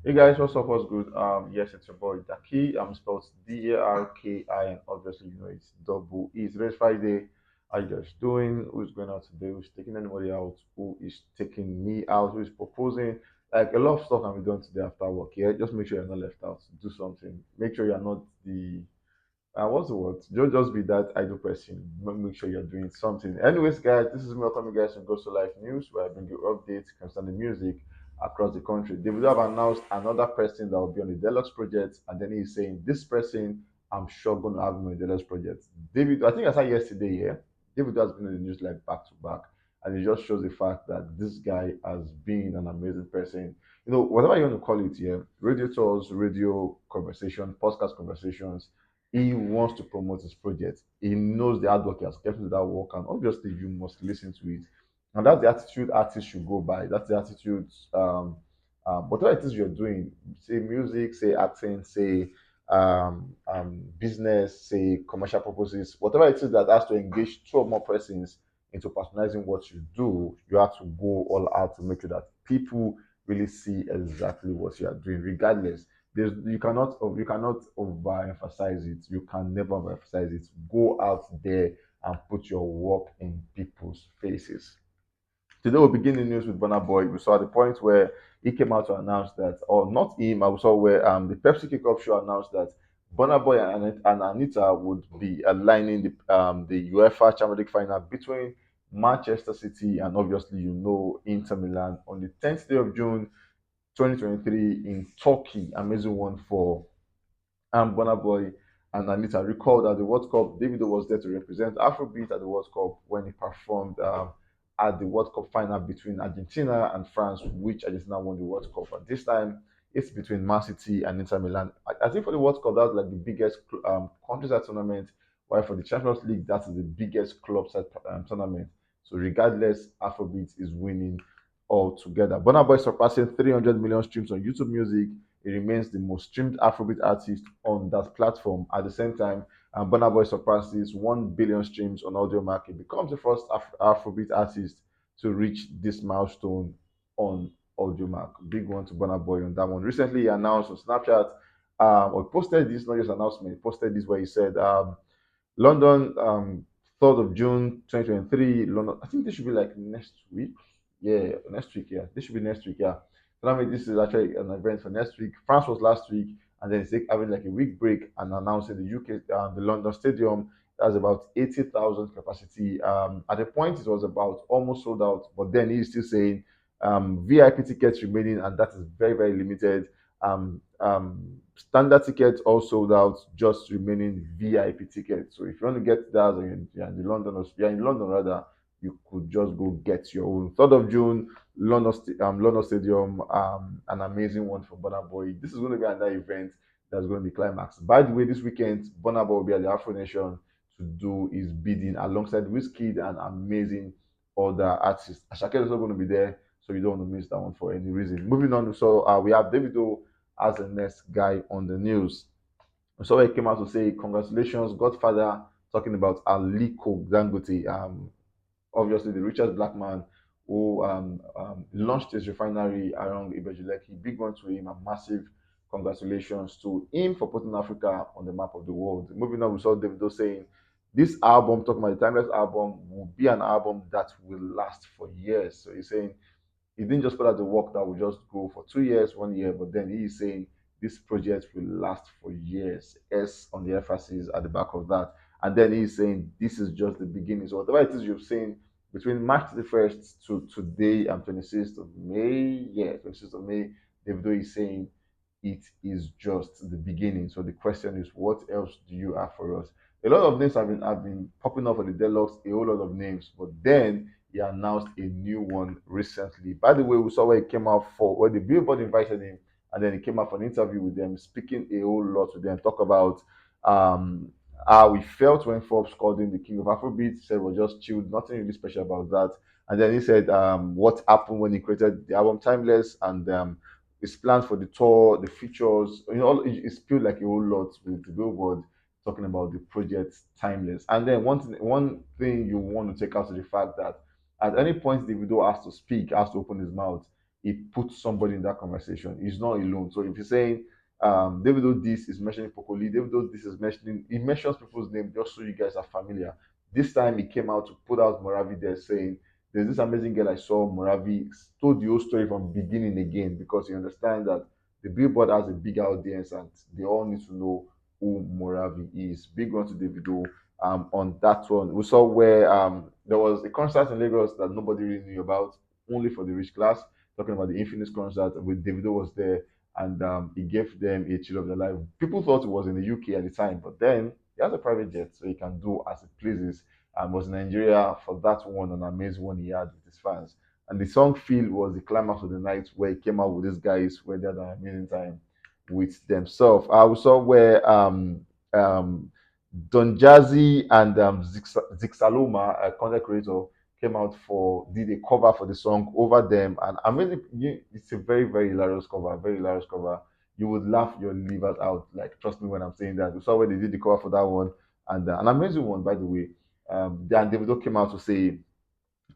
Hey guys, what's up? What's good? Yes, it's your boy Daki. I'm spelled Darki, and obviously you know it's double E. Today's Friday. How you guys doing? Who's going out today? Who's taking anybody out? Who is taking me out? Who is proposing? Like a lot of stuff can be done today after work. Yeah, just make sure you're not left out. Do something. Make sure you're not the what's the word? Don't just be that idle person. Make sure you're doing something. Anyways, guys, this is me welcoming you guys to Go to Life News, where I bring you updates concerning music across the country. They will have announced another person that will be on the Deluxe project, and then he's saying this person, I'm sure, going to have him on the Deluxe project. David, I think I saw yesterday. Yeah, David has been in the news like back to back, and it just shows the fact that this guy has been an amazing person. You know, whatever you want to call it, yeah, radio tours, radio conversation, podcast conversations, he wants to promote his project. He knows the hard work he has kept into that work, and obviously you must listen to it. And that's the attitude artists should go by. That's the attitude. Whatever it is you're doing, say music, say acting, say business, say commercial purposes, whatever it is that has to engage two or more persons into patronizing what you do, you have to go all out to make sure that people really see exactly what you are doing, regardless. You cannot overemphasize it. You can never overemphasize it. Go out there and put your work in people's faces. Today we'll begin the news with Burna Boy. We saw the point where he came out to announce that, or not him, I saw where the Pepsi Kickoff show announced that Burna Boy and Anita would be aligning the UEFA Champions League final between Manchester City and obviously Inter Milan on the 10th day of June 2023 in Turkey. Amazing one for Burna Boy and Anita. Recalled at the World Cup, Davido was there to represent Afrobeat at the World Cup when he performed at the World Cup final between Argentina and France, which Argentina won the World Cup. At this time, it's between Man City and Inter Milan. I think for the World Cup, that's like the biggest countryside tournament, while for the Champions League, that is the biggest club side tournament. So regardless, Afrobeat is winning altogether. Burna Boy surpassing 300 million streams on YouTube Music. He remains the most streamed Afrobeat artist on that platform. At the same time, Burna Boy surpasses 1 billion streams on Audio Market, becomes the first Afrobeat artist to reach this milestone on Audio Mark. Big one to Burna Boy on that one. Recently, he announced on Snapchat, or posted this, not just announcement, he posted this where he said, London, 3rd of June 2023, London. I think this should be like next week. Yeah, next week. Yeah, this should be next week. Yeah. So I mean, this is actually an event for next week. France was last week, and then it's having like a week break and announcing the UK, the London Stadium. That's about 80,000 capacity. At the point, it was about almost sold out, but then he's still saying VIP tickets remaining, and that is very, very limited. Standard tickets all sold out, just remaining VIP tickets. So if you want to get that, and you're in London, or you're in London rather, you could just go get your own. 3rd of June, London Stadium, an amazing one for Burna Boy. This is going to be another event that's going to be climax. By the way, this weekend, Burna Boy will be at the Afro Nation to do his bidding alongside Wizkid and amazing other artists. Asake is also going to be there, so you don't want to miss that one for any reason. Moving on, so we have Davido as the next guy on the news. So he came out to say, "Congratulations, Godfather," talking about Aliko Dangote. Obviously the richest black man who launched his refinery around Ibejuleki. Big one to him and massive congratulations to him for putting Africa on the map of the world. Moving on, we saw Davido saying, this album, talking about the timeless album, will be an album that will last for years. So he's saying he didn't just put out the work that will just go for 2 years, 1 year, but then he is saying this project will last for years. S on the emphasis at the back of that. And then he's saying this is just the beginning. So whatever it is you've seen between March 31st to today and 26th of May, yeah, 26th of May, Davido is saying it is just the beginning. So the question is, what else do you have for us? A lot of names have been popping up for the deluxe, a whole lot of names, but then he announced a new one recently. By the way, we saw where he came out for where the Billboard invited him, and then he came out for an interview with them, speaking a whole lot to them, talk about um how he felt when Forbes called him the king of Afrobeat. He said it was just chilled, nothing really special about that. And then he said what happened when he created the album Timeless, and his plans for the tour, the features, it spilled like a whole lot with the Billboard talking about the project Timeless. And then one thing you want to take out is the fact that at any point Davido has to speak, has to open his mouth, he puts somebody in that conversation. He's not alone. So if you're saying Davido this is mentioning Pokoli, Davido this is mentioning, he mentions people's name just so you guys are familiar. This time he came out to put out Moravi there saying there's this amazing girl I saw, Moravi, told the whole story from beginning again because you understand that the billboard has a big audience and they all need to know who Moravi is. Big one to Davido on that one. We saw where there was a concert in Lagos that nobody really knew about, only for the rich class. Talking about the Infinite concert with Davido was there, and he gave them a chill of their life. People thought it was in the UK at the time, but then he has a private jet, so he can do as he pleases. And was in Nigeria for that one, an amazing one he had with his fans. And the song "Feel" was the climax of the night where he came out with these guys where they had an amazing time with themselves. I saw where Don Jazzy and Zixaloma, a content creator, came out for did a cover for the song over them, and amazing. It's a very very hilarious cover, very hilarious cover. You would laugh your livers out. Like trust me when I'm saying that. We saw where they did the cover for that one, and an amazing one by the way. Then Davido came out to say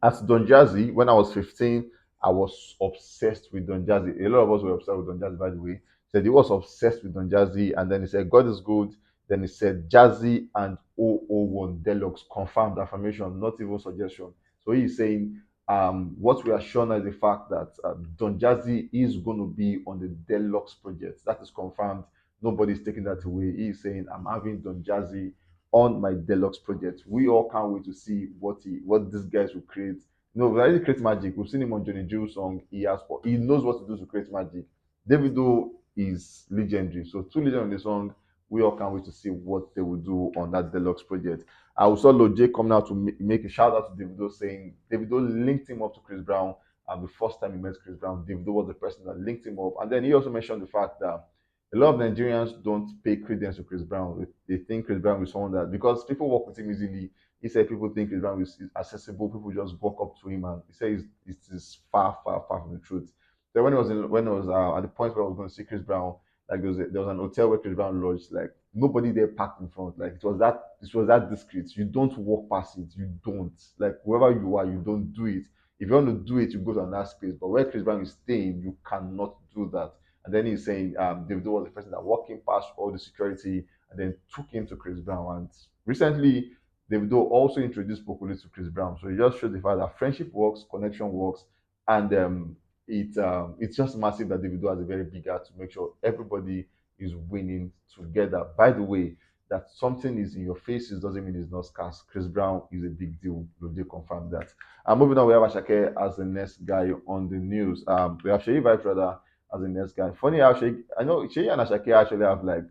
as Don Jazzy, when I was 15, I was obsessed with Don Jazzy. A lot of us were obsessed with Don Jazzy, by the way. He said he was obsessed with Don Jazzy, and then he said God is good. Then he said Jazzy and 001 Deluxe confirmed affirmation, not even suggestion. So he's saying what we are shown is the fact that Don Jazzy is going to be on the Deluxe project. That is confirmed. Nobody's taking that away. He's saying I'm having Don Jazzy on my deluxe project. We all can't wait to see what these guys will create. No, we already create magic. We've seen him on Johnny Jew's song. He knows what to do to create magic. Davido is legendary. So two legends on the song. We all can't wait to see what they will do on that deluxe project. I also saw Loj coming out to make a shout out to Davido saying Davido linked him up to Chris Brown. And the first time he met Chris Brown, Davido was the person that linked him up. And then he also mentioned the fact that a lot of Nigerians don't pay credence to Chris Brown. They think Chris Brown is someone that because people work with him easily. He said people think Chris Brown is accessible. People just walk up to him, and he says it is far, far, far from the truth. So when it was at the point where I was going to see Chris Brown, like there was an hotel where Chris Brown lodged. Like nobody there parked in front. Like it was that discreet. You don't walk past it. You don't like wherever you are. You don't do it. If you want to do it, you go to another space. But where Chris Brown is staying, you cannot do that. And then he's saying Davido was the person that walked in past all the security and then took him to Chris Brown. And recently, Davido also introduced Pokoli to Chris Brown. So it just shows the fact that friendship works, connection works, and it's just massive that Davido has a very big heart to make sure everybody is winning together. By the way, that something is in your faces doesn't mean it's not scarce. Chris Brown is a big deal. They confirm that. Moving on, we have Asake as the next guy on the news. We have Seyi Vibes rather as the next guy. Funny how I know Shay and Ashake actually have like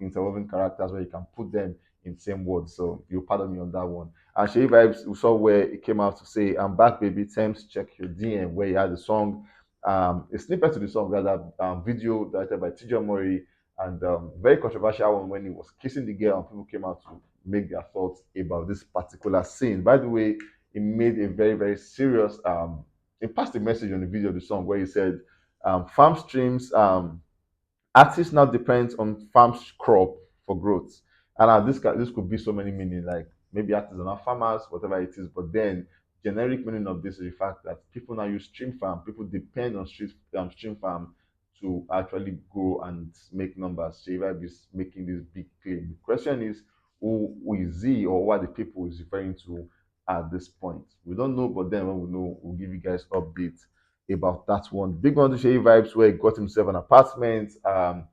interwoven characters where you can put them in same words. So you pardon me on that one. And Shay Vibes, we saw where it came out to say, "I'm back, baby. Thames, check your DM." Where he had the song, a snippet to the song, rather, video directed by TJ Mori, and very controversial one when he was kissing the girl, and people came out to make their thoughts about this particular scene. By the way, he made a very very serious he passed a message on the video of the song where he said farm streams, artists now depends on farms crop for growth. And this could be so many meaning, like maybe artists are not farmers, whatever it is. But then generic meaning of this is the fact that people now use stream farm. People depend on stream farm to actually grow and make numbers. Vibe is making this big claim. The question is, who is he or what the people is referring to at this point? We don't know, but then when we know, we'll give you guys updates about that one. Big one to Shay Vibes where he got himself an apartment,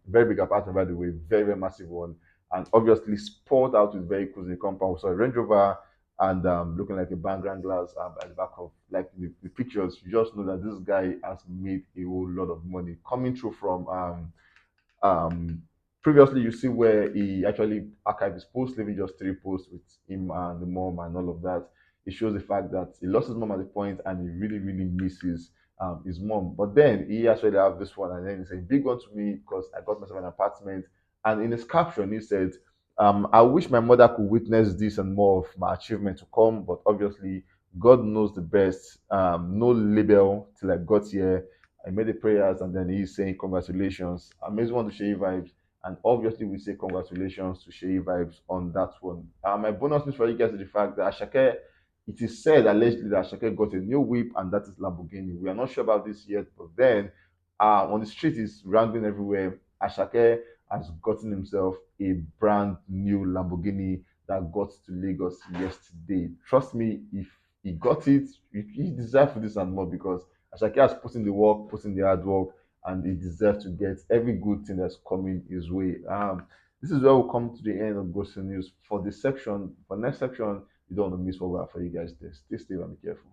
very big apartment by the way, very very massive one, and obviously sport out with vehicles in the compound. So a Range Rover and looking like a background glass at the back of like the pictures. You just know that this guy has made a whole lot of money coming through from um, previously, you see where he actually archived his post, leaving just three posts with him and the mom and all of that. It shows the fact that he lost his mom at the point and he really, really misses his mom. But then he actually have this one, and then he said, "Big one to me because I got myself an apartment." And in his caption, he said, "I wish my mother could witness this and more of my achievement to come, but obviously, God knows the best. No label till I got here. I made the prayers, and then he's saying congratulations. Amazing one to Shay Vibes, and obviously we say congratulations to Shay Vibes on that one. My bonus news for you guys is the fact that Ashake it is said allegedly that Asake got a new whip, and that is Lamborghini. We are not sure about this yet, but then on the street is rambling everywhere. Asake has gotten himself a brand new Lamborghini that got to Lagos yesterday. Trust me, if he got it, he deserves this and more, because Asake has put in the work, put in the hard work, and he deserves to get every good thing that's coming his way. This is where we come to the end of Grocery News. For this section, for next section, you don't want to miss what we have for you guys there. Stay safe and be careful.